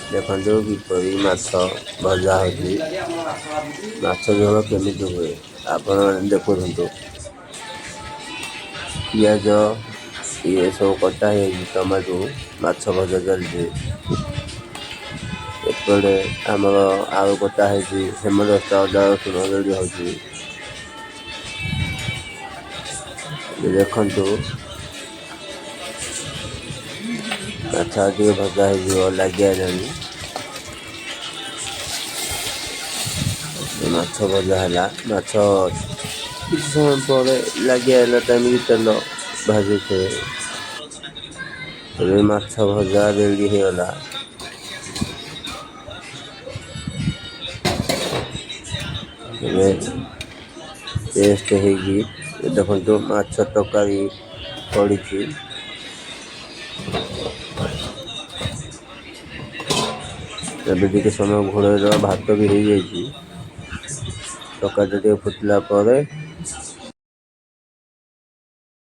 ଦେଖନ୍ତୁ କିପରି ମାଛ ଭଜା ହେଉଛି। ମାଛ ଝୋଳ କେମିତି ହୁଏ ଆପଣ ଦେଖନ୍ତୁ। ପିଆଜ ଇଏ ସବୁ କଟା ହେଇଯାଇଛି। ଟମାଟୋ ମାଛ ଭଜା ଚାଲିଛି। ଏପଟେ ଆମର ଆଳୁ କଟା ହେଇଛି। ହେମଦସ୍ତା ଅଦା ରସୁଣ ରେଡ଼ି ହେଉଛି। ଦେଖନ୍ତୁ ମାଛ ଆଉ ଟିକେ ଭଜା ହେଇଯିବ ଲାଗି ଆଇଲାଣି। ମାଛ ଭଜା ହେଲା। ମାଛ କିଛି ସମୟ ପରେ ଲାଗି ଆଇଲା ଟାଇମରେ ତେଲ ଭାଜୁଥିବେ। ଏବେ ମାଛ ଭଜା ରେଡ଼ି ହେଇଗଲା। ଏବେ ପେଷ୍ଟ ହେଇକି ଦେଖନ୍ତୁ ମାଛ ତରକାରୀ ପଡ଼ିଛି। ଏବେ ଟିକେ ସମୟ ଘୋଡ଼େଇ ଦେବା। ଭାତ ବି ହେଇଯାଇଛି। ତରକାରୀଟା ଟିକେ ଫୁଟିଲା ପରେ